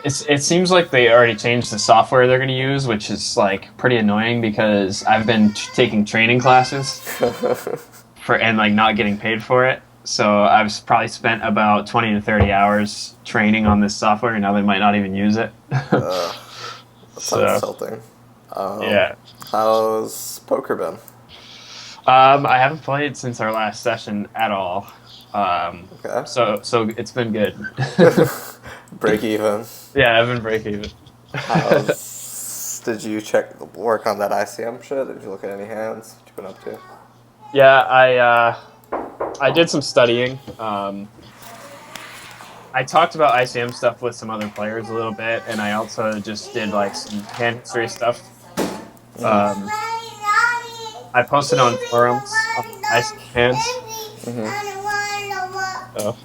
it seems like they already changed the software they're going to use, which is like pretty annoying because I've been taking training classes for and like not getting paid for it. So I've probably spent about 20 to 30 hours training on this software, and now they might not even use it. Uh, that sounds So tilting. Um, yeah, how's poker been? I haven't played since our last session at all. Okay. So it's been good. Break even. Yeah, I've been break even. Did you work on that ICM shit? Did you look at any hands? What you been up to? Yeah, I did some studying. I talked about ICM stuff with some other players a little bit, and I also just did like some hand history stuff. Um, I posted on forums on ICM hands. Oh,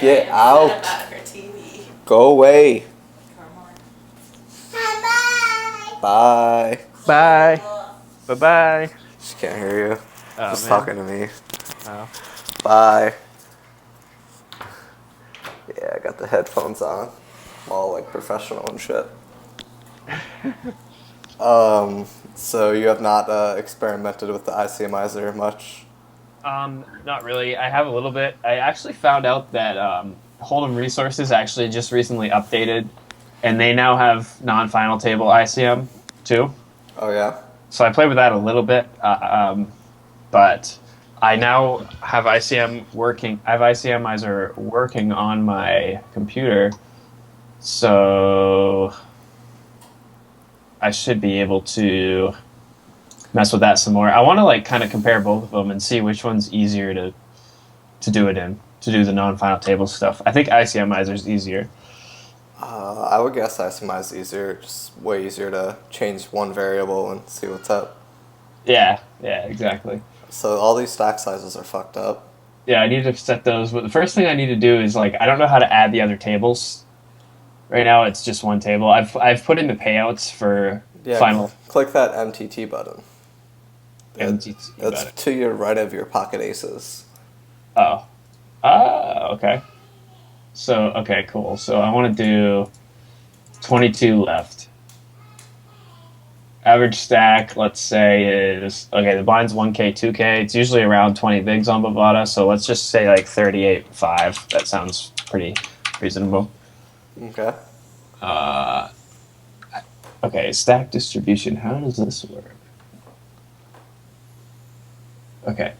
Get Very upset out! about her TV. Go away! Come on. Bye! bye, bye bye. She can't hear you. Oh Just man. talking to me. Oh. Bye. Yeah, I got the headphones on. I'm all like professional and shit. So you have not experimented with the ICMizer much? Not really. I have a little bit. I actually found out that Hold'em Resources actually just recently updated, and they now have non-final table ICM too. Oh yeah? So I played with that a little bit, but I now have ICM working. I have ICMizer working on my computer, so I should be able to mess with that some more. I want to like kind of compare both of them and see which one's easier to do it in, to do the non-final table stuff. I think ICMizer is easier. I would guess ICMize is easier, just way easier to change one variable and see what's up. Yeah, yeah, exactly. So all these stack sizes are fucked up. Yeah, I need to set those. But the first thing I need to do is like I don't know how to add the other tables. Right now, it's just one table. I've put in the payouts for Yeah, final click that MTT button. MTT. It's to your right of your pocket aces. Oh, okay. So okay, cool. So I want to do 22 left. Average stack, let's say, is okay. The bind's 1K, 2K. It's usually around 20 bigs on Bovada, so let's just say like 38.5. That sounds pretty reasonable. Okay. Uh, okay, stack distribution. How does this work? Okay.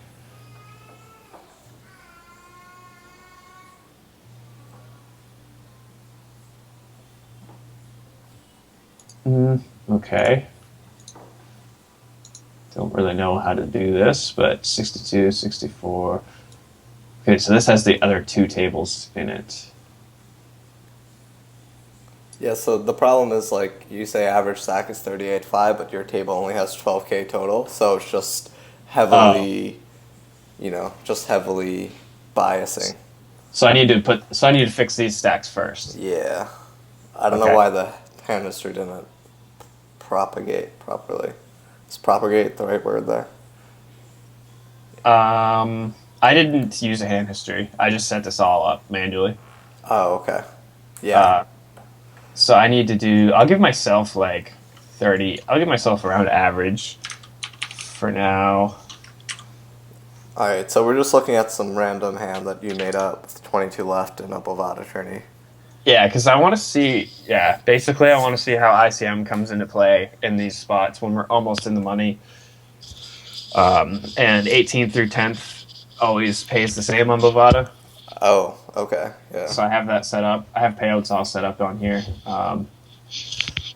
Okay. Don't really know how to do this, but 62, 64. Okay, so this has the other two tables in it. Yeah, so the problem is like you say average stack is 38.5, but your table only has 12K total, so it's just Oh, heavily, just heavily biasing. so I need to fix these stacks first. Yeah. I don't know Okay. why the hand history didn't propagate properly. Is propagate the right word there? I didn't use a hand history. I just set this all up manually. Oh, okay. Yeah. Uh, so I need to do. I'll give myself like 30. I'll give myself around average for now. Alright, so we're just looking at some random hand that you made up with 22 left and a Bovada tourney. Yeah, because I want to see. Yeah, basically, I want to see how ICM comes into play in these spots when we're almost in the money. And 18th through 10th always pays the same on Bovada. Oh, okay. Yeah. So I have that set up. I have payouts all set up on here.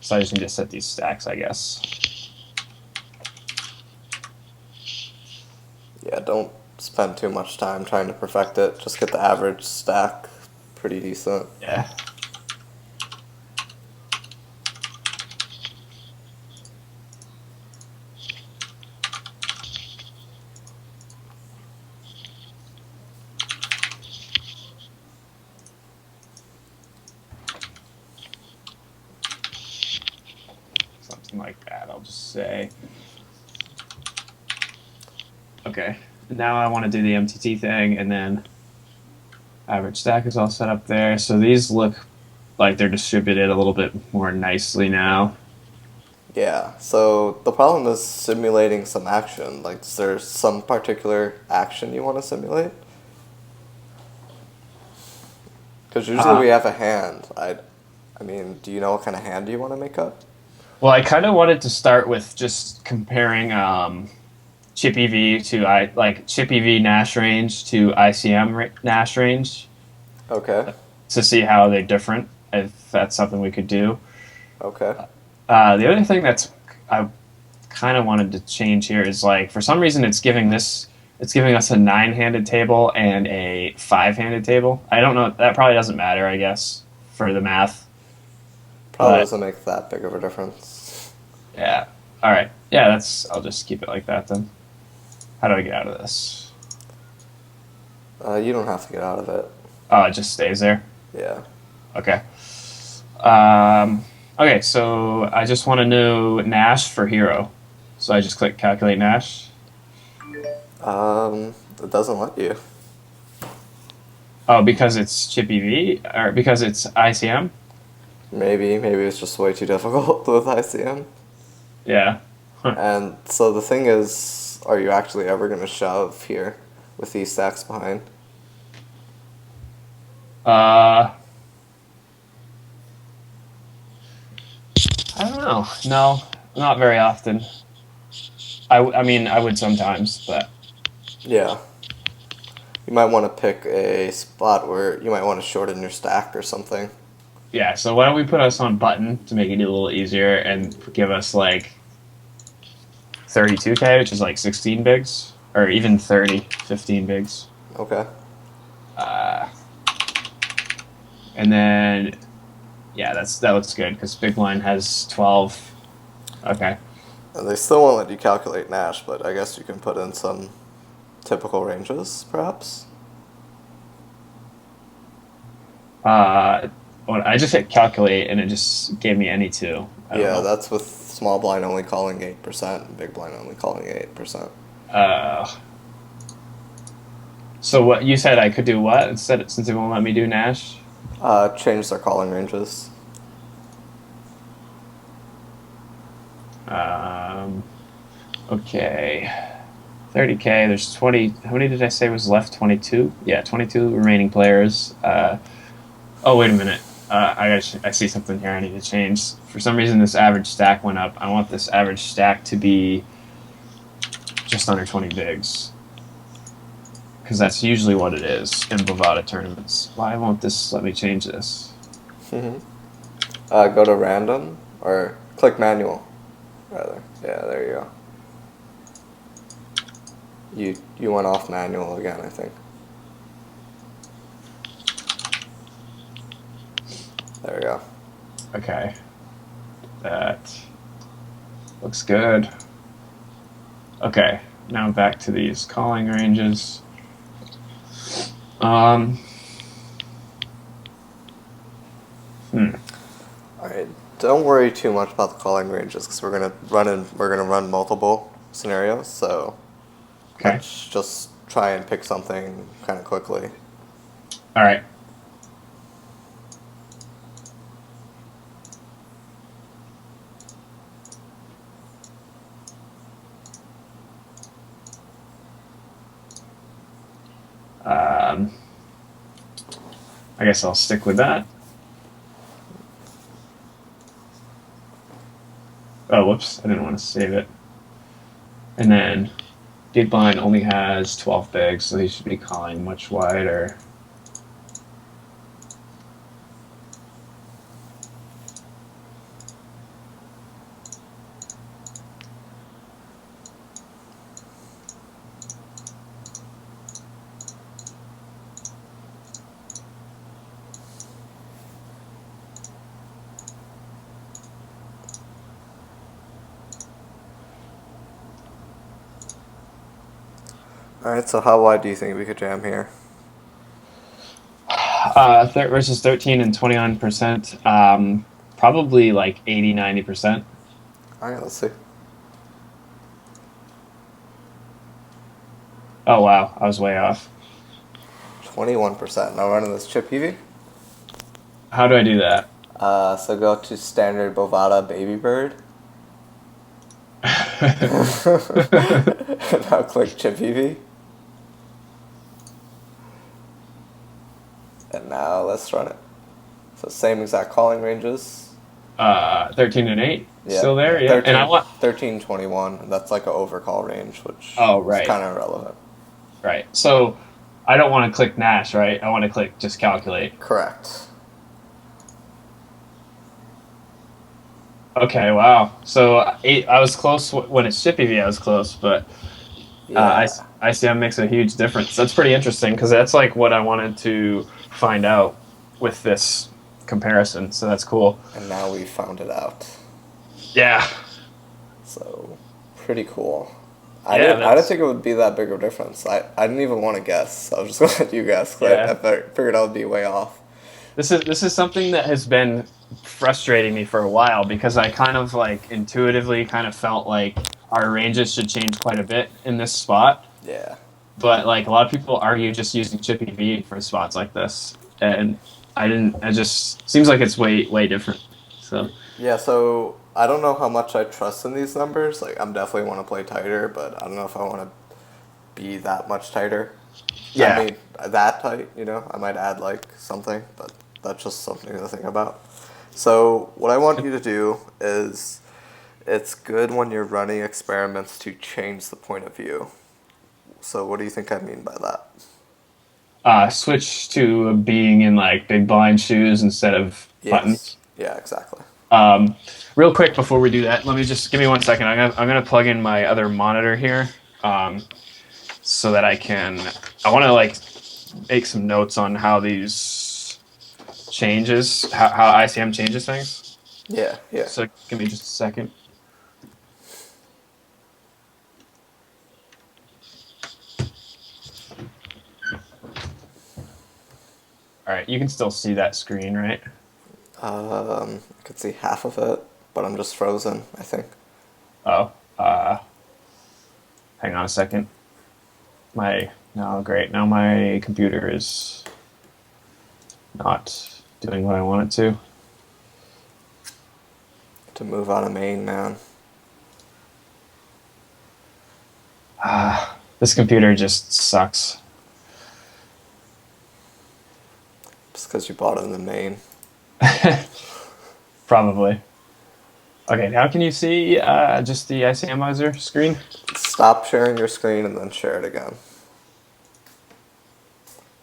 So I just need to set these stacks, I guess. Yeah, don't spend too much time trying to perfect it. Just get the average stack pretty decent. Yeah. Something like that, I'll just say. Okay. Now I want to do the MTT thing, and then Average stack is all set up there. So these look like they're distributed a little bit more nicely now. Yeah, so the problem is simulating some action. Like, is there some particular action you want to simulate? Because usually Uh, we have a hand. I mean, do you know what kind of hand you want to make up? well, I kind of wanted to start with just comparing chip EV to chip EV Nash range to ICM Nash range Okay, to see how they're different. If that's something we could do. okay. The other thing that's I kind of wanted to change here is like for some reason it's giving us a nine-handed table and a five-handed table. I don't know. That probably doesn't matter, I guess, for the math. Probably But doesn't make that big of a difference. yeah. All right. Yeah, that's. I'll just keep it like that then. How do I get out of this? You don't have to get out of it. Oh, it just stays there. Yeah. Okay. Um, okay, so I just want to know Nash for hero. So I just click calculate Nash. It doesn't let you. Oh, because it's chip EV or because it's ICM? Maybe it's just way too difficult with ICM. Yeah. Huh. And so the thing is, are you actually ever going to shove here with these stacks behind? Uh, I don't know. No, not very often. I mean, I would sometimes, but Yeah. You might want to pick a spot where you might want to shorten your stack or something. yeah. So why don't we put us on button to make it a little easier and give us like 32K, which is like 16 bigs, or even 15 bigs. Okay. Uh, and then yeah, that looks good because big blind has 12. Okay. And they still won't let you calculate Nash, but I guess you can put in some typical ranges, perhaps. Uh, well, I just hit calculate and it just gave me any two. I don't Yeah, know. that's with small blind only calling 8% and big blind only calling 8%. Uh, so what you said I could do what instead since it won't let me do Nash? Change their calling ranges. Um, okay. 30K, there's 20. How many did I say was left? 22? Yeah, 22 remaining players. Oh, wait a minute. I see something here I need to change. For some reason, this average stack went up. I want this average stack to be just under 20 bigs. Because that's usually what it is in Bovada tournaments. Why won't this let me change this? Go to random or click manual, rather. Yeah, there you go. You went off manual again, I think. There we go. Okay. That looks good. Okay, now back to these calling ranges. Um, hmm. All right. Don't worry too much about the calling ranges because we're gonna run multiple scenarios. So Okay. let's just try and pick something kind of quickly. All right. Um, I guess I'll stick with that. Oh, whoops. I didn't want to save it. And then Big Blind only has 12 bigs, so he should be calling much wider. All right. So how wide do you think we could jam here? Versus 13 and 29%. Probably like 80, 90%. All right. Let's see. Oh, wow. I was way off. 21%. Now running this chip EV. How do I do that? So go to standard Bovada baby bird. Now click chip EV. And now let's run it. So same exact calling ranges. 13 and 8 Yeah. still there. Yeah, 13, and I want 1321. That's like an overcall range, which right, is kind of irrelevant. right. So I don't want to click Nash, right? I want to click just calculate. Correct. Okay, wow. So I was close when it's chip EV. I was close, but Yeah. ICM makes a huge difference. That's pretty interesting because that's like what I wanted to find out with this comparison. So that's cool. And now we found it out. Yeah. So pretty cool. Yeah, I didn't think it would be that big of a difference. I didn't even want to guess. I was just gonna let you guess. 'Cause Yeah. I figured I would be way off. This is something that has been frustrating me for a while because I kind of like intuitively kind of felt like our ranges should change quite a bit in this spot. Yeah. But like a lot of people argue just using chip EV for spots like this, and I didn't. It just seems like it's way different. So Yeah, so I don't know how much I trust in these numbers. Like, I'm definitely want to play tighter, but I don't know if I want to be that much tighter. yeah. I mean, that tight, you know? I might add, like, something, but that's just something to think about. So, what I want you to do is it's good when you're running experiments to change the point of view. So, what do you think I mean by that? Switch to being in like big blind shoes instead of buttons. Yeah, exactly. Real quick before we do that, let me just give me 1 second. I'm gonna plug in my other monitor here, so that I want to like make some notes on how these changes, how ICM changes things. Yeah, yeah. So give me just a second. All right, you can still see that screen, right? I could see half of it, but I'm just frozen, I think. Oh, hang on a second. Great. Now my computer is not doing what I want it to. To move out of main, man. This computer just sucks. Just because you bought it in the main. Probably. Okay, now can you see just the ICMizer screen? Stop sharing your screen and then share it again.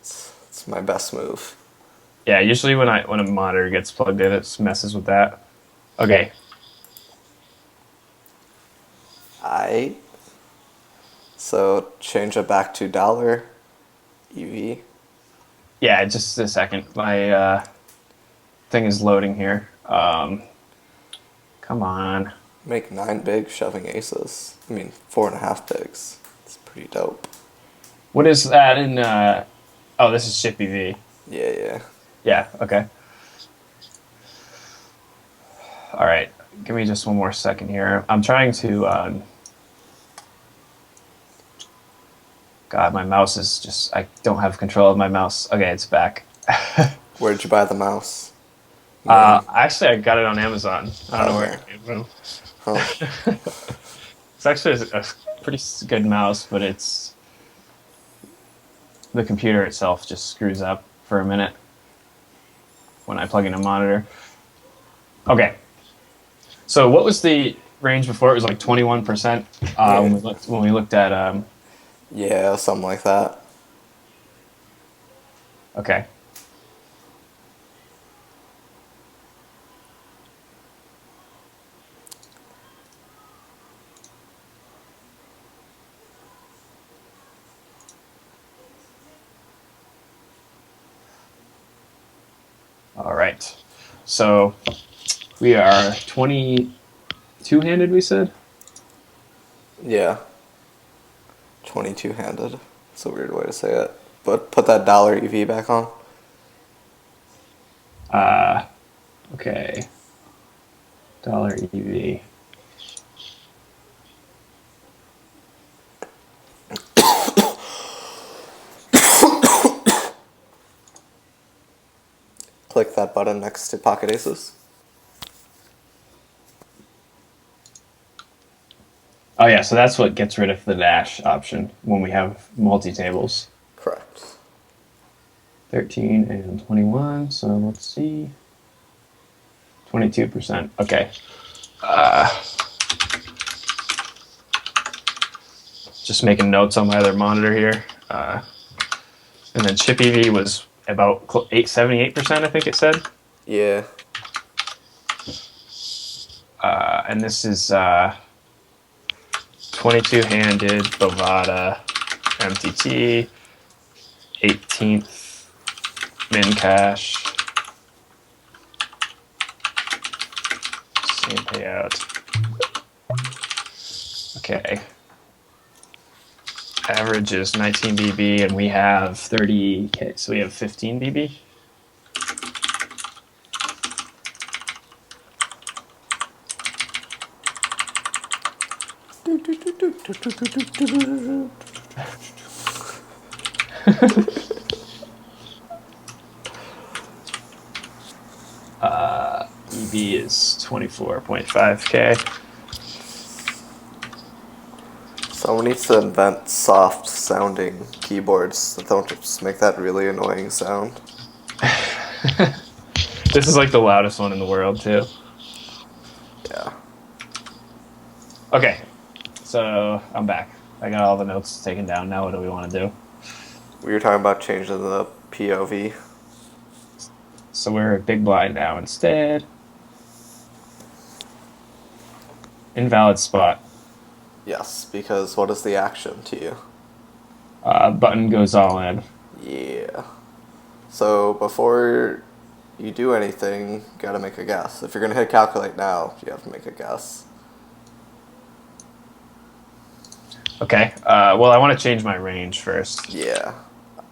It's my best move. Yeah, usually when a monitor gets plugged in, it messes with that. Okay. So change it back to dollar EV. Yeah, just a second. My thing is loading here. Come on. Make 9 bigs shoving aces. I mean, 4.5 bigs. It's pretty dope. What is that in? Oh, this is Ship EV. Yeah. Yeah. Okay. All right. Give me just 1 more second here. I'm trying to. God, my mouse is just. I don't have control of my mouse. Okay, it's back. Where'd you buy the mouse? Actually, I got it on Amazon. I don't know where it came from. Huh. It's actually a pretty good mouse, but the computer itself just screws up for a minute when I plug in a monitor. Okay. So what was the range before? It was like 21%. When we looked at. Yeah, something like that. Okay. All right. So we are 22-handed, we said? Yeah. 22-handed. It's a weird way to say it. But put that dollar EV back on. Okay. Dollar EV. click that button next to Pocket Aces. Oh yeah, so that's what gets rid of the dash option when we have multi-tables. Correct. 13 and 21, so let's see. 22%. Okay. Just making notes on my other monitor here. And then chip EV was about 78%, I think it said. Yeah. And this is 22-handed Bovada MTT, 18th min cash, same payout. Okay. Average is 19 BB, and we have 30K, so we have 15 BB. EB is 24.5K. Someone needs to invent soft sounding keyboards that don't just make that really annoying sound. This is like the loudest one in the world, too. Yeah. Okay, so I'm back. I got all the notes taken down. Now what do we want to do? We were talking about changing the POV. So we're a big blind now instead. Invalid spot. Yes, because what is the action to you? Button goes all in. Yeah. So before you do anything, you gotta make a guess. If you're gonna hit calculate now, you have to make a guess. Okay, well, I want to change my range first. Yeah,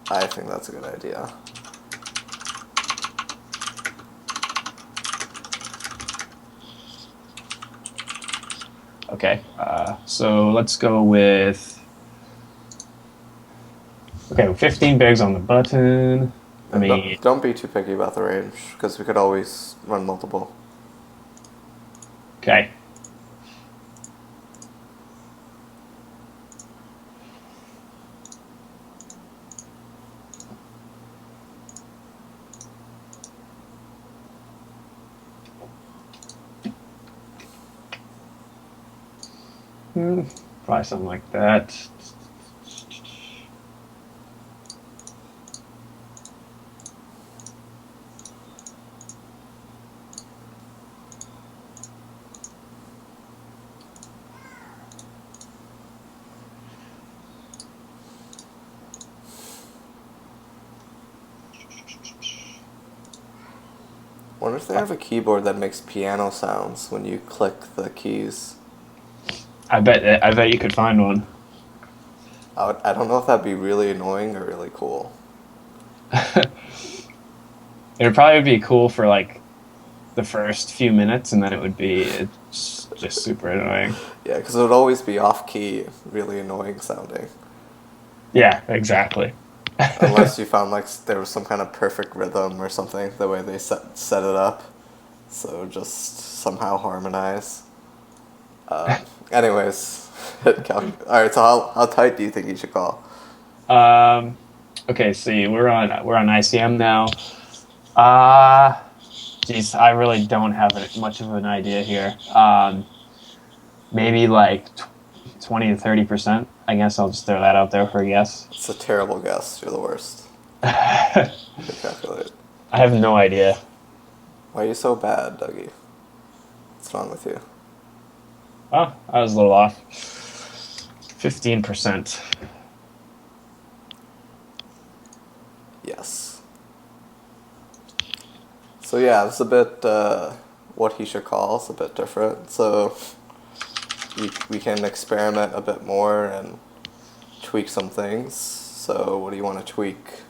I think that's a good idea. Okay, so let's go with... Okay, 15 bigs on the button. I mean... Don't be too picky about the range, because we could always run multiple. Okay. Probably something like that. Wonder if they have a keyboard that makes piano sounds when you click the keys. I bet you could find one. I don't know if that'd be really annoying or really cool. It would probably be cool for like the first few minutes, and then it would be just super annoying. Yeah, because it would always be off key, really annoying sounding. Yeah, exactly. Unless you found like there was some kind of perfect rhythm or something, the way they set it up. So just somehow harmonize. Anyways, alright, so how tight do you think you should call? Okay, see, we're on ICM now. Geez, I really don't have much of an idea here. Maybe like 20 to 30%. I guess I'll just throw that out there for a guess. It's a terrible guess. You're the worst. Calculate. I have no idea. Why are you so bad, Dougie? What's wrong with you? Oh, I was a little off. 15%. Yes. So yeah, it's a bit, what he should call is a bit different. So we can experiment a bit more and tweak some things. So what do you want to tweak?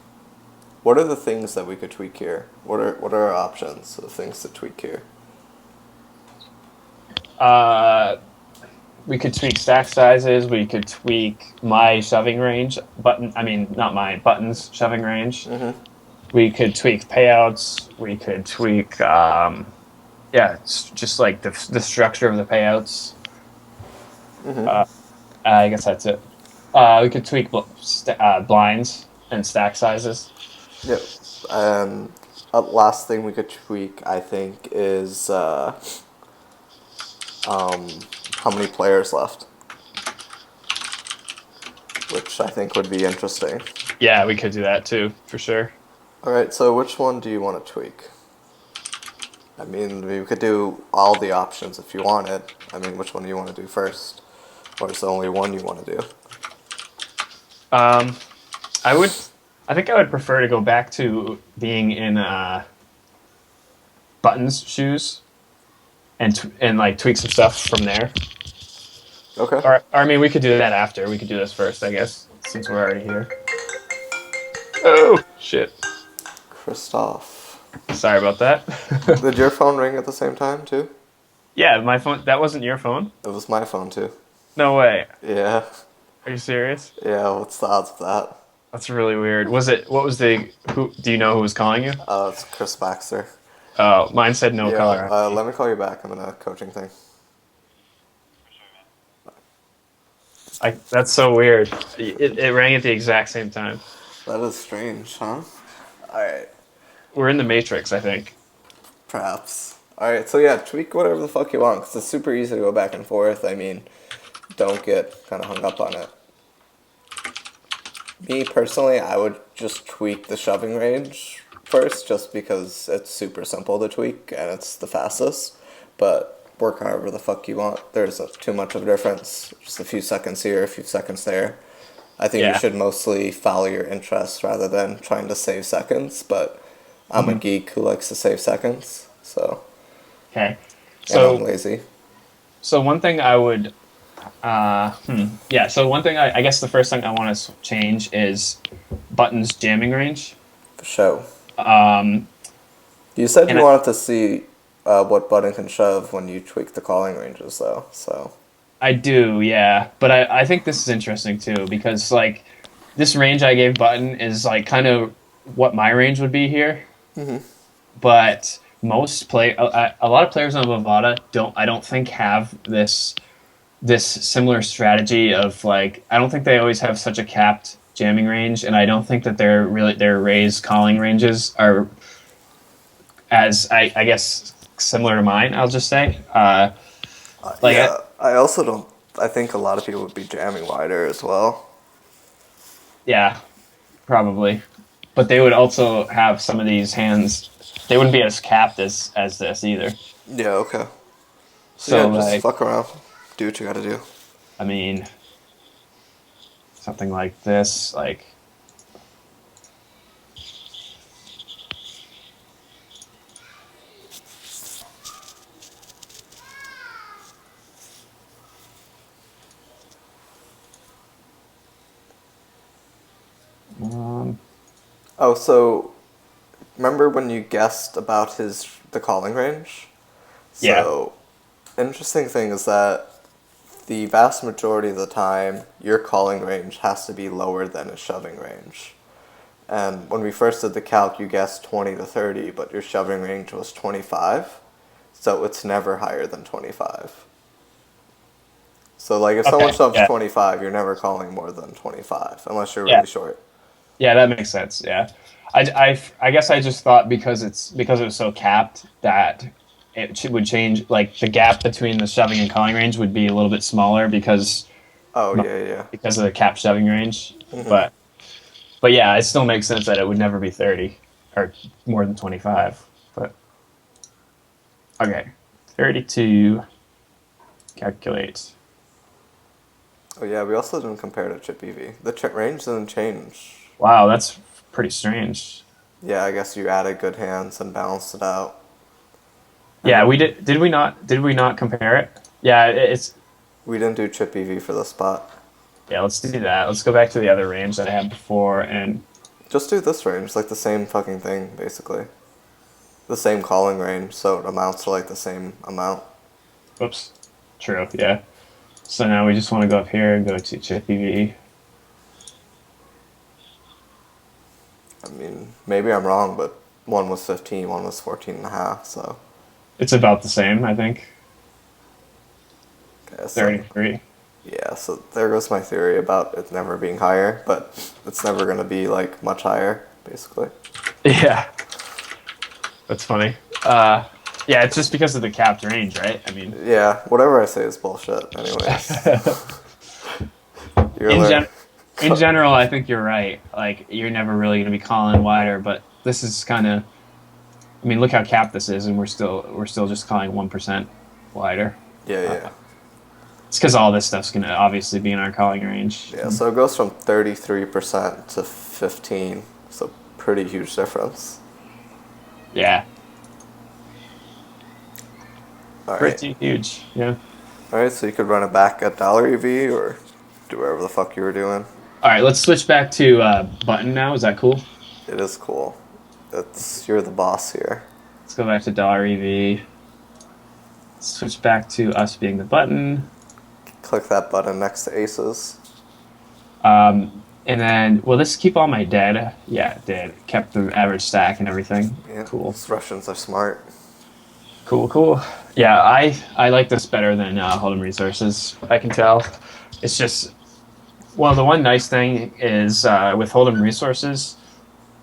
What are the things that we could tweak here? What are our options of things to tweak here? We could tweak stack sizes. We could tweak my shoving range. Not my buttons shoving range. Mm-hmm. We could tweak payouts. We could tweak, yeah, it's just like the structure of the payouts. Uh, I guess that's it. We could tweak blinds and stack sizes. Yep. Last thing we could tweak, I think, is how many players left, which I think would be interesting. Yeah, we could do that too, for sure. All right, so which one do you want to tweak? I mean, we could do all the options if you wanted. I mean, which one do you want to do first? Or is there only one you want to do? Um, I would, I think I would prefer to go back to being in Buttons shoes and like tweak some stuff from there. Okay. Or I mean, we could do that after. We could do this first, I guess, since we're already here. Oh shit! Christoph. Sorry about that. Did your phone ring at the same time, too? Yeah, my phone. That wasn't your phone? It was my phone, too. No way. Yeah. Are you serious? Yeah, what's the odds of that? That's really weird. Was it? What was the? Who? Do you know who was calling you? It's Chris Baxter. Oh, mine said no Yeah, caller. let me call you back. I'm in a coaching thing. That's so weird. It rang at the exact same time. That is strange, huh? Alright, We're in the Matrix, I think. perhaps. Alright, so yeah, tweak whatever the fuck you want, because it's super easy to go back and forth. I mean, don't get kind of hung up on it. Me, personally, I would just tweak the shoving range first, just because it's super simple to tweak, and it's the fastest. But work however the fuck you want. There's too much of a difference. Just a few seconds here, a few seconds there. I think you Yeah. should mostly follow your interests rather than trying to save seconds, but I'm a geek who likes to save seconds, so, Okay. and I'm So lazy. so one thing I would yeah, so one thing I guess the first thing I want to change is Button's jamming range. For show. Um You said and you I, wanted to see what button can shove when you tweak the calling ranges, though, so. I do, yeah. But I think this is interesting too because like this range I gave Button is like kind of what my range would be here. But a lot of players on Bovada I don't think have this similar strategy of like I don't think they always have such a capped jamming range, and I don't think that their raise calling ranges are as I guess similar to mine. I'll just say like Yeah, I also don't. I think a lot of people would be jamming wider as well. yeah, probably, but they would also have some of these hands. They wouldn't be as capped as this either. Yeah, okay. So So yeah, just like fuck around. Do what you gotta do. I mean something like this like. Um, Oh, so remember when you guessed about the calling range? yeah. So, interesting thing is that the vast majority of the time, your calling range has to be lower than a shoving range. And when we first did the calc, you guessed 20 to 30, but your shoving range was 25. So it's never higher than 25. So, like, if someone Okay. shoves Yeah. 25, you're never calling more than 25, unless you're Yeah. really short. Yeah, that makes sense. Yeah, I guess I just thought because it was so capped that would change. Like the gap between the shoving and calling range would be a little bit smaller Oh, yeah, yeah. because of the cap shoving range. But yeah, it still makes sense that it would never be 30 or more than 25. But okay, 32. Calculate. Oh, yeah, we also didn't compare to chip EV. The range didn't change. Wow, that's pretty strange. Yeah, I guess you added good hands and balanced it out. Yeah, we did. Did we not? Did we not compare it? Yeah, it's. We didn't do chip EV for the spot. Yeah, let's do that. Let's go back to the other range that I had before and. Just do this range, like the same fucking thing, basically. The same calling range, so it amounts to like the same amount. Oops. True, yeah. So now we just want to go up here and go to chip EV. I mean, maybe I'm wrong, but one was 15, one was 14 and a half. So, It's about the same, I think. okay, so 33. yeah, so there goes my theory about it never being higher, but it's never gonna be like much higher, basically. Yeah, that's funny. Yeah, it's just because of the capped range, right? I mean, Yeah, whatever I say is bullshit. Anyways, you're in learning. gen in general, I think you're right. Like, you're never really going to be calling wider, but this is kind of. I mean, look how capped this is, and we're still just calling 1% wider. Yeah, Uh, yeah, it's because all this stuff's going to obviously be in our calling range. yeah. So it goes from 33% to 15. So pretty huge difference. Yeah, All right, pretty huge. Yeah. all right. So you could run it back at dollar EV or do whatever the fuck you were doing. All right, let's switch back to button now. Is that cool? It is cool. It's you're the boss here. Let's go back to dollar EV. Switch back to us being the button. Click that button next to aces. And then, will this keep all my dead? Yeah, it did. Kept the average stack and everything. Yeah, Cool. these Russians are smart. Cool, cool. Yeah, I like this better than Hold'em Resources. I can tell. It's just, well, the one nice thing is with Hold'em Resources,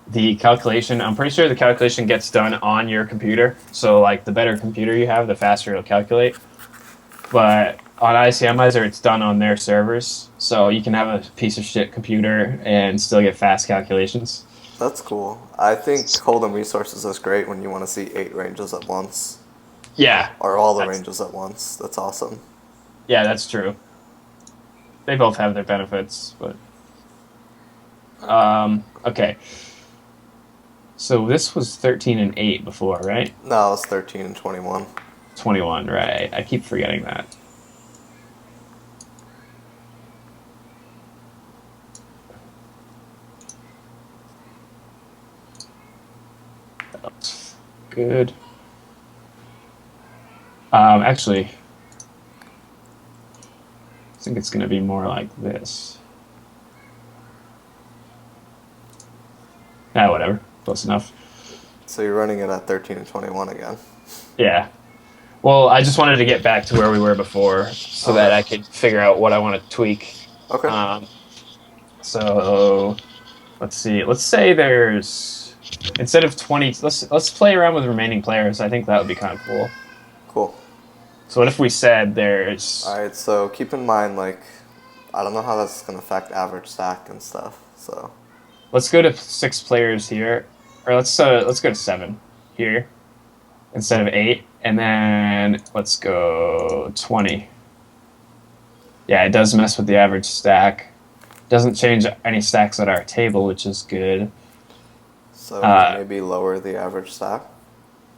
the calculation, I'm pretty sure the calculation gets done on your computer. So, like, the better computer you have, the faster it'll calculate. But on ICMizer, it's done on their servers. So you can have a piece of shit computer and still get fast calculations. That's cool. I think Hold'em Resources is great when you want to see 8 ranges at once. Yeah. Or all the That's, ranges at once. That's awesome. yeah, that's true. They both have their benefits, but okay. So this was 13 and 8 before, right? No, it's 13 and 21. 21, right. I keep forgetting that. That's good. Actually, I think it's going to be more like this. Ah, whatever. Close enough. So you're running it at 13 and 21 again. Yeah. Well, I just wanted to get back to where we were before so that I could figure out what I want to tweak. Okay. So let's see. Let's say there's instead of 20. Let's play around with remaining players. I think that would be kind of cool. Cool. So what if we said there's? Alright, so keep in mind, like, I don't know how that's going to affect average stack and stuff, so. Let's go to 6 players here, or let's go to 7 here instead of 8, and then let's go 20. Yeah, it does mess with the average stack. Doesn't change any stacks at our table, which is good. So maybe lower the average stack.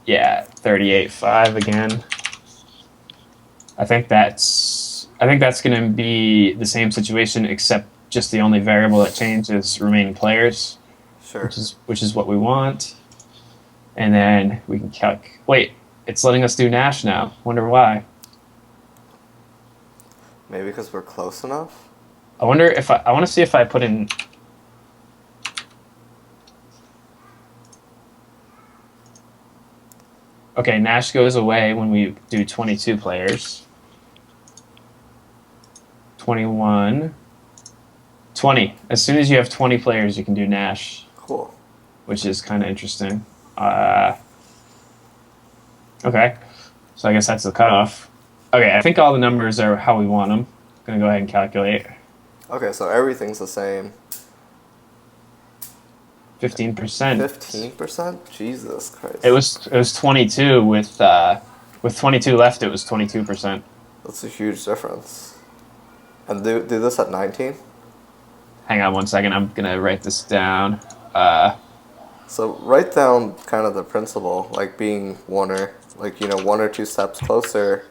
Yeah, 38.5 again. I think that's going to be the same situation, except just the only variable that changed is remaining players. Sure. Which is what we want. And then we can calc. Wait, it's letting us do Nash now. Wonder why. Maybe because we're close enough? I wonder if I want to see if I put in. Okay, Nash goes away when we do 22 players. 21. 20. As soon as you have 20 players, you can do Nash. Cool. Which is kind of interesting. Okay, so I guess that's the cutoff. Okay, I think all the numbers are how we want them. I'm going to go ahead and calculate. Okay, so everything's the same. 15%. 15%? Jesus Christ. It was 22 with 22 left. It was 22%. That's a huge difference. And do this at 19? Hang on one second. I'm gonna write this down. So write down kind of the principle, like being one or 2 steps closer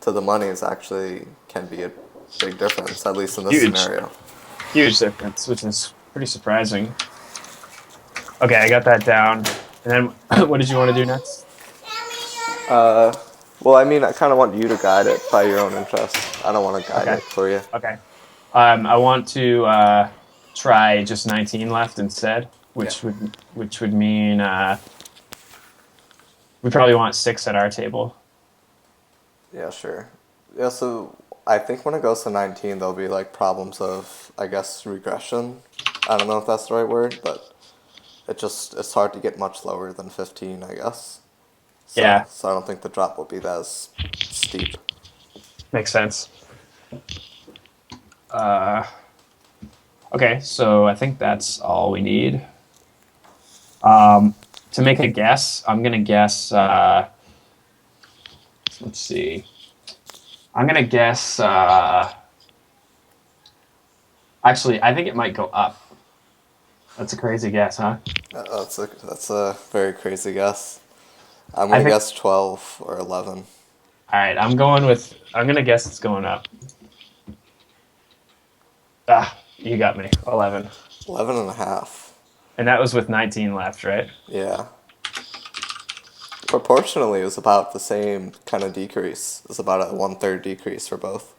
to the money is actually can be a big difference, at least in this scenario. Huge difference, which is pretty surprising. Okay, I got that down. And then, what did you want to do next? Well, I mean, I kind of want you to guide it by your own interest. I don't want to guide it for you. Okay. I want to try just 19 left instead. Yeah. which would mean we probably want six at our table. Yeah, sure. Yeah, so I think when it goes to 19, there'll be like problems of, I guess, regression. I don't know if that's the right word, but it's hard to get much lower than 15, I guess. So Yeah, so I don't think the drop will be that as steep. makes sense. Uh, okay, so I think that's all we need. To make a guess, I'm gonna guess. Let's see. I'm gonna guess. Actually, I think it might go up. That's a crazy guess, huh? That's a very crazy guess. I'm I gonna think. guess 12 or 11. All right, I'm going with. I'm gonna guess it's going up. Ah, you got me. 11. 11 and a half. And that was with 19 left, right? Yeah. Proportionally, it was about the same kind of decrease. It was about a one-third decrease for both.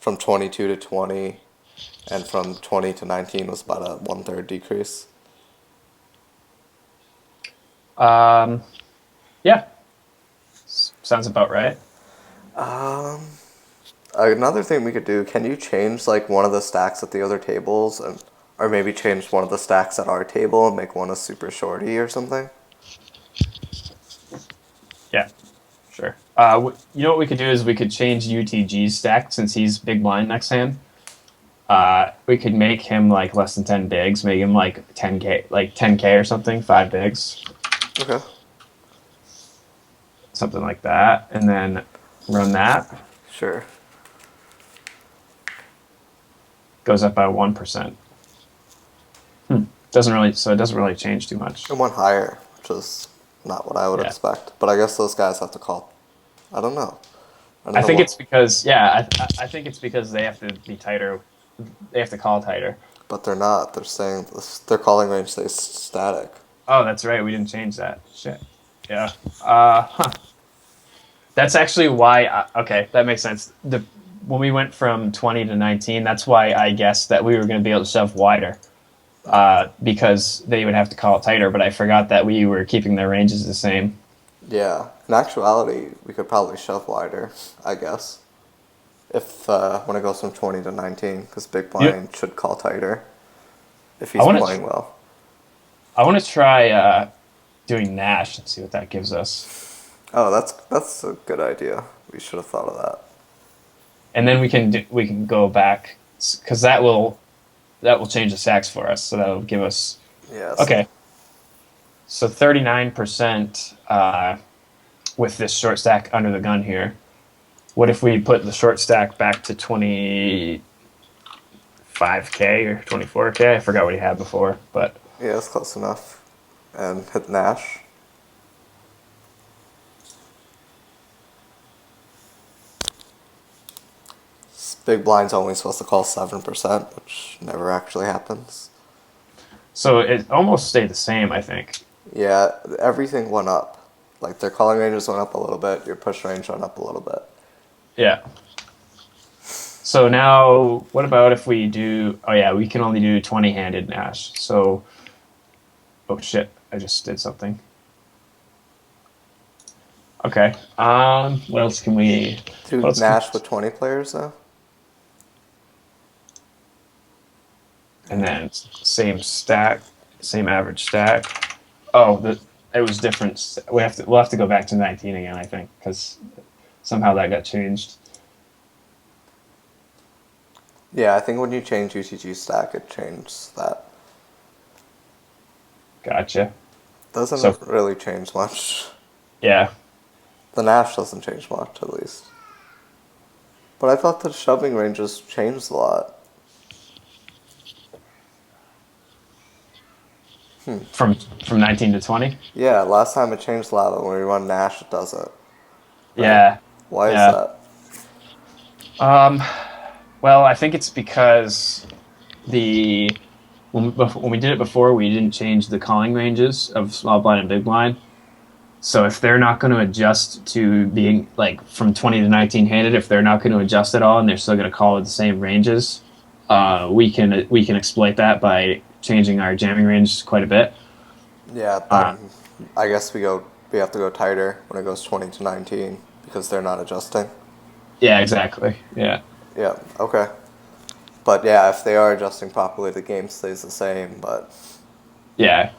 From 22 to 20, and from 20 to 19 was about a one-third decrease. Um, yeah, sounds about right. Another thing we could do, can you change like one of the stacks at the other tables and or maybe change one of the stacks at our table and make one a super shorty or something? Yeah, sure. You know what we could do is we could change UTG's stack since he's big blind next hand. We could make him like less than 10 bigs, make him like 10k, like 10k or something, five bigs, Okay. something like that, and then run that. Sure. Goes up by 1%. Doesn't really, so it doesn't really change too much. It went higher, which is not what I would Yeah. expect. But I guess those guys have to call. I don't know. I don't I know think what. it's because, yeah, I think it's because they have to be tighter. They have to call tighter. But they're not. They're saying their calling range stays static. Oh, that's right. We didn't change that. Shit. Yeah. Huh. That's actually why. Okay, that makes sense. The When we went from 20 to 19, that's why I guessed that we were going to be able to shove wider, because they would have to call it tighter. But I forgot that we were keeping their ranges the same. Yeah. In actuality, we could probably shove wider, I guess. If when it goes from 20 to 19, because Big You, Blind should call tighter if I he's want to. playing well. I want to try doing Nash and see what that gives us, Oh, that's a good idea. We should have thought of that. and then we can go back because that will change the stacks for us. So that will give us Yeah. So okay. So 39% with this short stack under the gun here. What if we put the short stack back to 25k or 24k? I forgot what he had before, but yeah, it's close enough. And hit Nash. Big Blind's only supposed to call 7%, which never actually happens. so it almost stayed the same, I think. Yeah, everything went up. Like their calling ranges went up a little bit, your push range went up a little bit. Yeah. So now, what about if we do? Oh yeah, we can only do 20-handed Nash. So, oh shit, I just did something. Okay. What else can we? What Do else can? Nash with 20 players though? And then same stack, same average stack. Oh, it was different. We'll have to go back to 19 again, I think, because somehow that got changed. Yeah, I think when you change UTG stack, it changes that. Gotcha. So Doesn't really change much. yeah, The Nash doesn't change much, at least. But I thought the shoving ranges changed a lot. from 19 to 20. Yeah, last time it changed a lot, but when we run Nash, it doesn't. Right? Yeah, Why is yeah. that? Um, well, I think it's because the when we did it before, we didn't change the calling ranges of small blind and big blind. So if they're not going to adjust to being like from 20 to 19 handed, if they're not going to adjust at all and they're still going to call it the same ranges, we can exploit that by changing our jamming range quite a bit. Yeah, Uh, then I guess we have to go tighter when it goes 20 to 19 because they're not adjusting. yeah, exactly. Yeah, Yeah, okay. But yeah, if they are adjusting properly, the game stays the same. But yeah.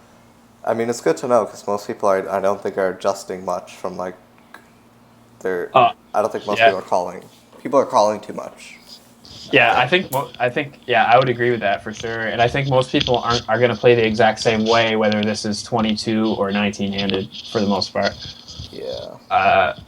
I mean, it's good to know because most people are, I don't think are adjusting much from like their. Uh, I don't think most yeah. people are calling. People are calling too much. I Yeah, think. I think yeah, I would agree with that for sure. And I think most people aren't are going to play the exact same way, whether this is 22 or 19 handed for the most part. Yeah. Uh,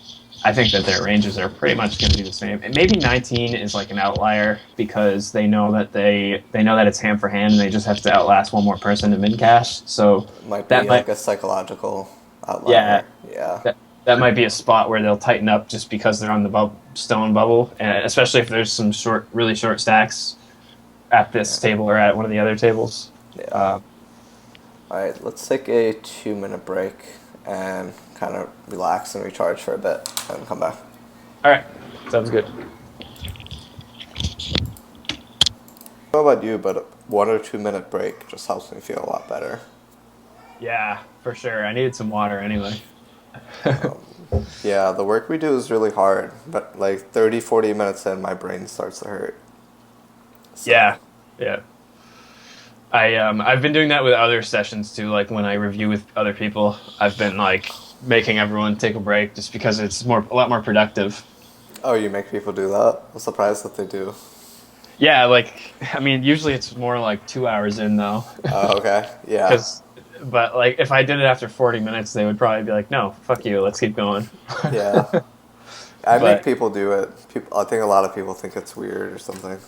I think that their ranges are pretty much going to be the same. And maybe 19 is like an outlier because they know that it's hand for hand and they just have to outlast one more person to min cash. So It might that be might like a psychological yeah outlier. Yeah. that might be a spot where they'll tighten up just because they're on the stone bubble, and especially if there's some really short stacks at this Yeah. table or at one of the other tables. Yeah. Uh, All right. Let's take a 2 minute break and kind of relax and recharge for a bit and come back. all right, sounds good. I don't know about you, but a 1 or 2 minute break just helps me feel a lot better. Yeah, for sure. I needed some water anyway. Yeah, the work we do is really hard, but like 30, 40 minutes in, my brain starts to hurt. So, Yeah, yeah. I've been doing that with other sessions too. Like when I review with other people, I've been like making everyone take a break just because it's a lot more productive. oh, you make people do that? I'm surprised that they do. Yeah, like I mean, usually it's more like 2 hours in though, Oh, okay. Yeah. because but like if I did it after 40 minutes, they would probably be like, "No, fuck you, let's keep going." Yeah. I make But people do it. People, I think a lot of people think it's weird or something.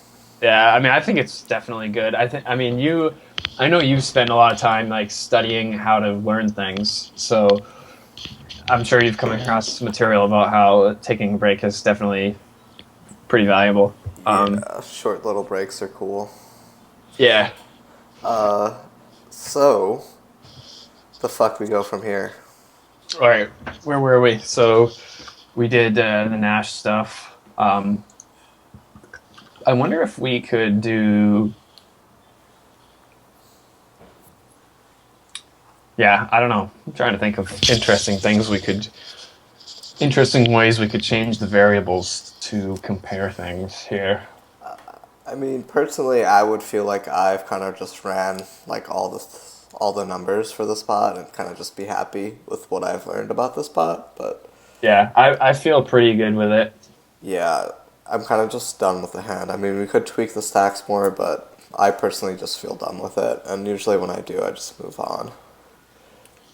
yeah, I mean, I think it's definitely good. I mean, I know you spend a lot of time like studying how to learn things, so I'm sure you've come across material about how taking a break is definitely pretty valuable. Yeah, short little breaks are cool. Yeah. So, the fuck we go from here? All right. Where were we? So we did the Nash stuff. I wonder if we could do. Yeah, I don't know. I'm trying to think of interesting ways we could change the variables to compare things here. I mean, personally, I would feel like I've kind of just ran like all the numbers for the spot and kind of just be happy with what I've learned about the spot. But Yeah, I feel pretty good with it. yeah, I'm kind of just done with the hand. I mean, we could tweak the stacks more, but I personally just feel done with it. And usually when I do, I just move on.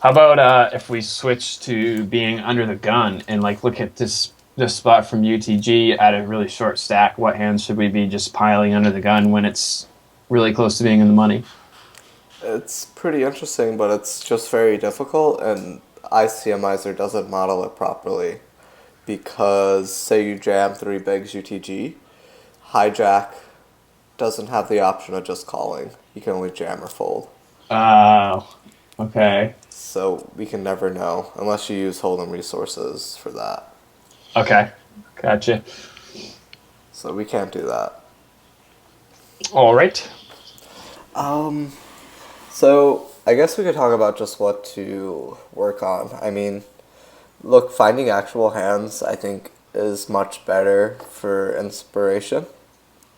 How about if we switch to being under the gun and like look at this spot from UTG at a really short stack? What hands should we be just piling under the gun when it's really close to being in the money? It's pretty interesting, but it's just very difficult, and ICMizer doesn't model it properly because say you jam three bigs UTG, hijack doesn't have the option of just calling. You can only jam or fold. Oh, okay, So we can never know unless you use hold'em resources for that. okay, gotcha. So we can't do that. All right. So I guess we could talk about just what to work on. I mean, look, finding actual hands I think is much better for inspiration,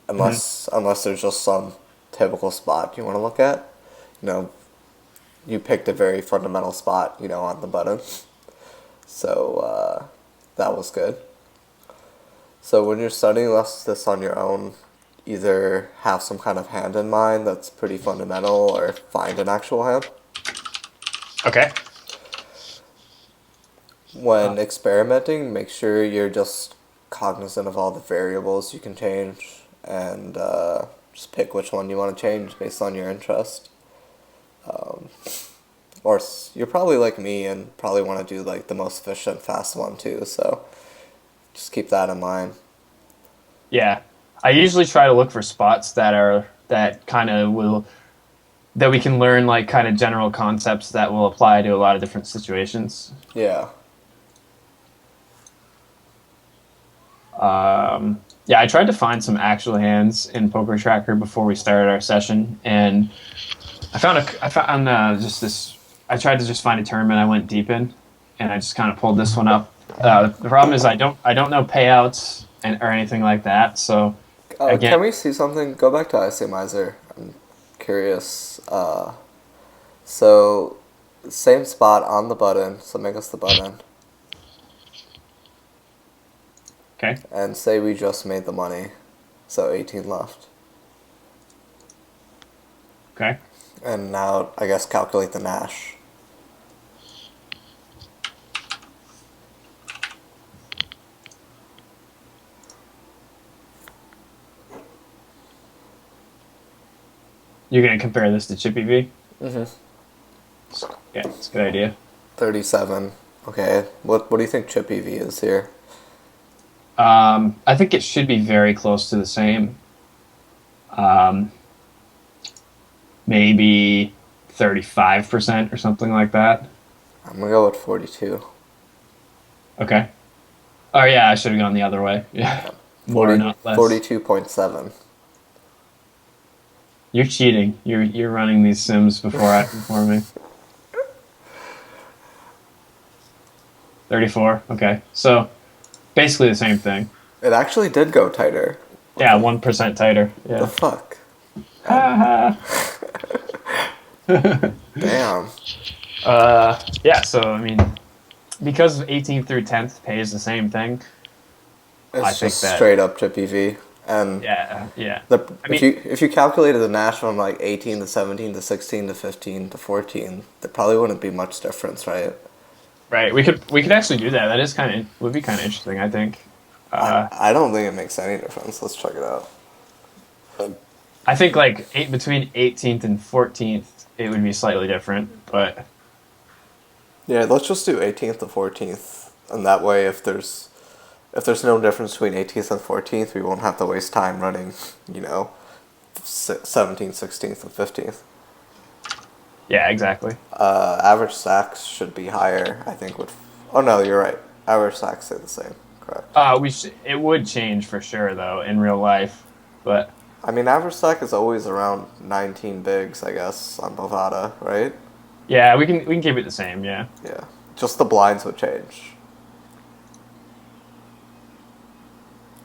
Mhm. unless there's just some typical spot you want to look at. You know, you picked a very fundamental spot, you know, on the button. So that was good. So when you're studying this on your own, either have some kind of hand in mind that's pretty fundamental or find an actual hand. Okay. When experimenting, make sure you're just cognizant of all the variables you can change and just pick which one you want to change based on your interest. You're probably like me and probably want to do like the most efficient, fast one too, so just keep that in mind. Yeah, I usually try to look for spots that kind of will that we can learn like kind of general concepts that will apply to a lot of different situations. Yeah. Yeah, I tried to find some actual hands in Poker Tracker before we started our session, and I found just this. I tried to just find a tournament I went deep in, and I just kind of pulled this one up. The problem is I don't know payouts or anything like that. So again, Can we see something? Go back to ICMizer. I'm curious. So, same spot on the button. So make us the button. okay, And say we just made the money. So 18 left. okay. And now, I guess, calculate the Nash. You're gonna compare this to Chippy V? Mm-hmm. Yeah, it's a good idea. 37. Okay. What do you think chip EV is here? I think it should be very close to the same. Um, maybe 35% or something like that. I'm gonna go with 42. Okay. Oh yeah, I should have gone the other way. Yeah, more 40, not less. 42.7. You're cheating. You're running these sims before me. 34. Okay, so basically the same thing. It actually did go tighter. Yeah, 1% tighter. The Yeah. fuck? Ha Damn. Yeah. So I mean, because 18th through 10th pays the same thing. I It's think just that. straight up chip EV. And Yeah. Yeah. I if mean, you calculated the Nash from like 18 to 17 to 16 to 15 to 14, there probably wouldn't be much difference, right? right. We could actually do that. That is would be kind of interesting. I think. I don't think it makes any difference. Let's check it out. I think like between 18th and 14th, it would be slightly different, but Yeah, let's just do 18th to 14th, and that way, if there's no difference between 18th and 14th, we won't have to waste time running, you know, 17th, 16th, and 15th. yeah, exactly. Average stacks should be higher, I think. Oh no, you're right. Average stacks stay the same. Correct. It would change for sure though in real life, but I mean, average stack is always around 19 bigs, I guess, on Bovada, right? yeah, we can keep it the same. Yeah. Yeah. Just the blinds would change.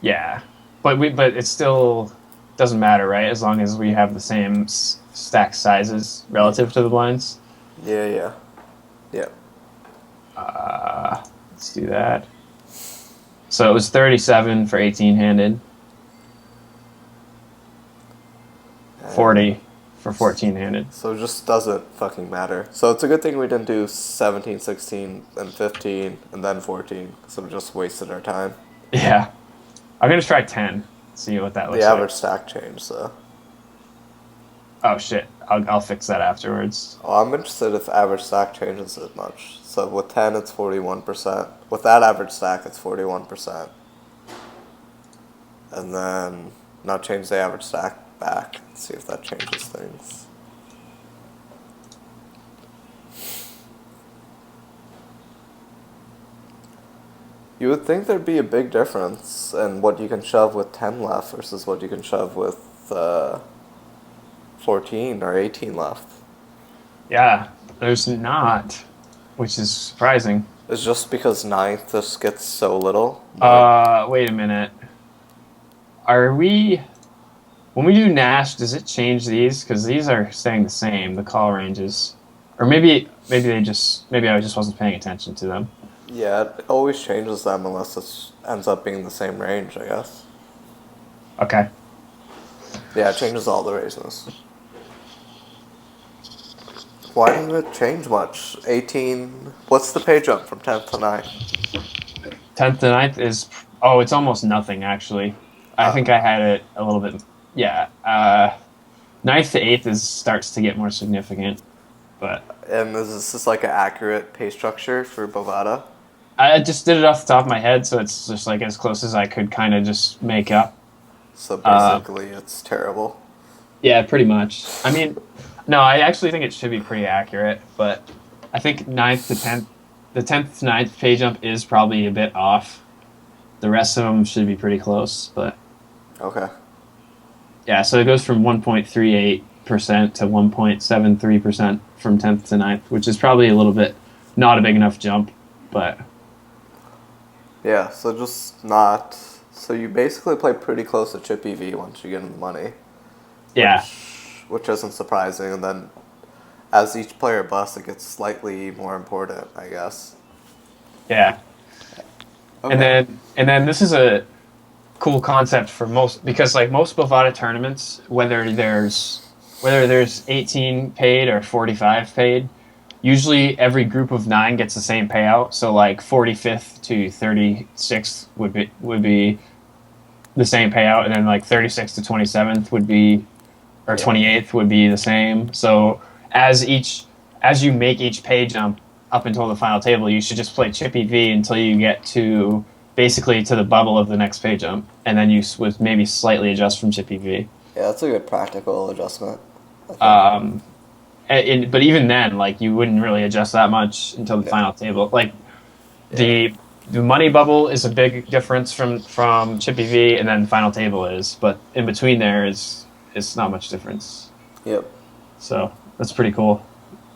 Yeah, but it still doesn't matter, right? As long as we have the same stack sizes relative to the blinds. Yeah, yeah. Yeah. Let's do that. So it was 37 for 18-handed, 40 for 14-handed. So it just doesn't fucking matter. So it's a good thing we didn't do 17, 16, and 15, and then 14. So we just wasted our time. Yeah, I'm gonna try 10. See what that looks The like. average stack changed, though. Oh shit! I'll fix that afterwards. Oh, I'm interested if average stack changes as much. So with 10, it's 41%. With that average stack, it's 41%. And then now change the average stack back. See if that changes things. You would think there'd be a big difference in what you can shove with 10 left versus what you can shove with 14 or 18 left. Yeah, there's not, which is surprising. It's just because ninth just gets so little. Wait a minute. Are we when we do Nash? Does it change these? Because these are staying the same. The call ranges, or maybe I just wasn't paying attention to them. Yeah, it always changes them unless it ends up being the same range, I guess. Okay. Yeah, it changes all the raises. Why didn't it change much? 18. What's the pay jump from 10th to 9th? 10th to 9th is it's almost nothing actually. I think I had it a little bit. Yeah. 9th to 8th starts to get more significant, but And is this like an accurate pay structure for Bovada? I just did it off the top of my head, so it's just like as close as I could kind of just make up. So basically, it's terrible. Yeah, pretty much. I mean, no, I actually think it should be pretty accurate, but I think 9th to 10th, the 10th to 9th pay jump is probably a bit off. The rest of them should be pretty close, but Okay. yeah, so it goes from 1.38 to 1.73% from 10th to ninth, which is probably a little bit not a big enough jump, but Yeah, so just not. So you basically play pretty close to chip EV once you get in the money, yeah, which isn't surprising. And then as each player busts, it gets slightly more important, I guess. yeah. Okay. And then this is a cool concept for most because like most Bovada tournaments, whether there's 18 paid or 45 paid, usually every group of 9 gets the same payout. So like 45th to 36th would be the same payout, and then like 36th to 27th would be or Yeah. 28th would be the same. So as each as you make each pay jump up until the final table, you should just play Chippy V until you get to basically to the bubble of the next pay jump, and then you would maybe slightly adjust from Chippy V. Yeah, that's a good practical adjustment, I think. Um, but even then, like you wouldn't really adjust that much until the Yeah. final table. Like Yeah. the money bubble is a big difference from Chippy V, and then final table is, but in between there is it's not much difference. Yep. So that's pretty cool.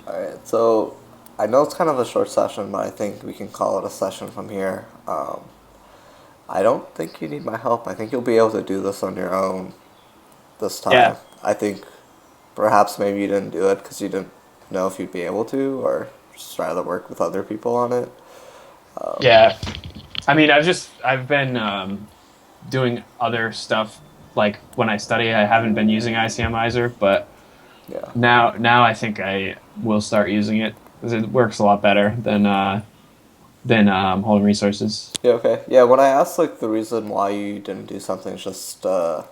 Alright, so I know it's kind of a short session, but I think we can call it a session from here. I don't think you need my help. I think you'll be able to do this on your own this Yeah, time. I think perhaps maybe you didn't do it because you didn't know if you'd be able to, or just rather work with other people on it. yeah. I mean, I've been doing other stuff. Like when I study, I haven't been using ICMizer, but Yeah. now I think I will start using it because it works a lot better than holding resources. Yeah, okay. Yeah, when I asked like the reason why you didn't do something is just to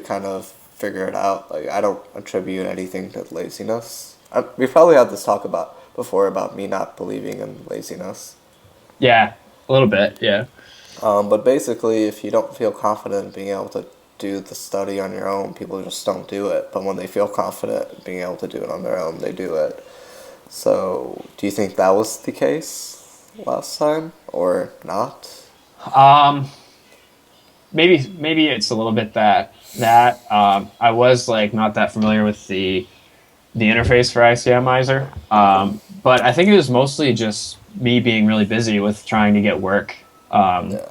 kind of figure it out. Like I don't attribute anything to laziness. We've probably had this talk about before about me not believing in laziness. Yeah, a little bit. Yeah, But basically, if you don't feel confident in being able to do the study on your own, people just don't do it. But when they feel confident in being able to do it on their own, they do it. So, do you think that was the case last time or not? um, maybe it's a little bit that I was like not that familiar with the interface for ICMizer, but I think it was mostly just me being really busy with trying to get work. Um, Yeah.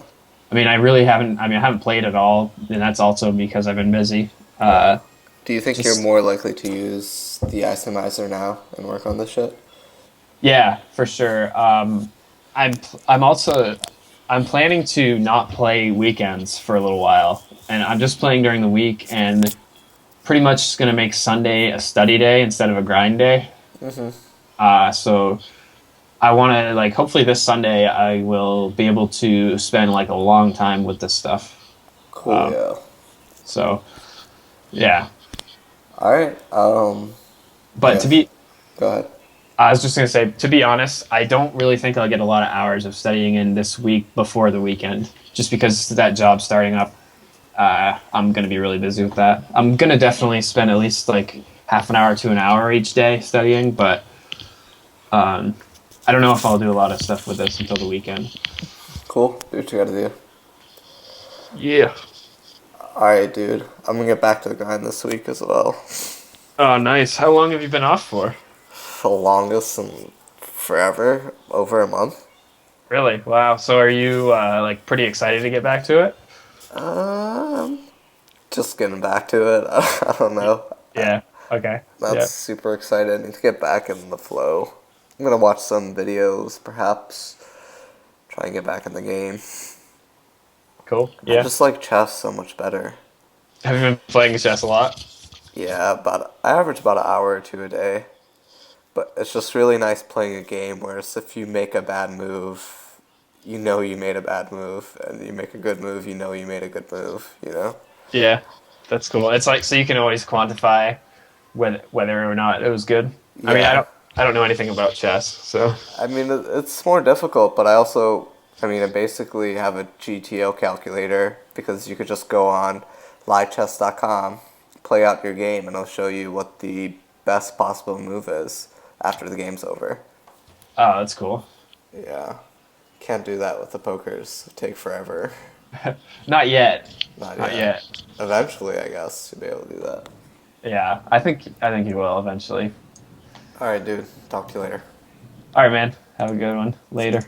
I mean, I really haven't. I mean, I haven't played at all, and that's also because I've been busy. Yeah. Do you think you're Just more likely to use the isomizer now and work on this shit? yeah, for sure. I'm also I'm planning to not play weekends for a little while, and I'm just playing during the week, and pretty much going to make Sunday a study day instead of a grind day. Mm-hmm. So I want to like hopefully this Sunday I will be able to spend like a long time with this stuff. Cool, Um, yeah. so yeah, All right. I but to guess. be Go ahead. I was just gonna say, to be honest, I don't really think I'll get a lot of hours of studying in this week before the weekend, just because that job's starting up. I'm gonna be really busy with that. I'm gonna definitely spend at least like half an hour to an hour each day studying, but um, I don't know if I'll do a lot of stuff with this until the weekend. Cool. Do what you gotta do. Yeah. All right, dude. I'm gonna get back to the grind this week as well. Oh, nice. How long have you been off for? The longest in forever, over a month. Really? Wow. So are you like pretty excited to get back to it? Um, just getting back to it. I don't know. Yeah. Okay. Not Yeah. super excited. I need to get back in the flow. I'm gonna watch some videos, perhaps. Try and get back in the game. Cool. I Yeah. just like chess so much better. Have you been playing chess a lot? Yeah, about I average about an hour or two a day. But it's just really nice playing a game where if you make a bad move, you know you made a bad move, and you make a good move, you know you made a good move. You know? Yeah. That's cool. It's like so you can always quantify whether or not it was good. I mean, Yeah. I don't know anything about chess, so I mean, it's more difficult, but I basically have a GTO calculator because you could just go on livechess.com, play out your game, and it'll show you what the best possible move is after the game's over. oh, that's cool. Yeah. Can't do that with the pokers. It'd take forever. Not yet. Not Not yet. yet. Eventually, I guess, you'll be able to do that. Yeah, I think you will eventually. All right, dude. Talk to you later. All right, man. Have a good one. Later.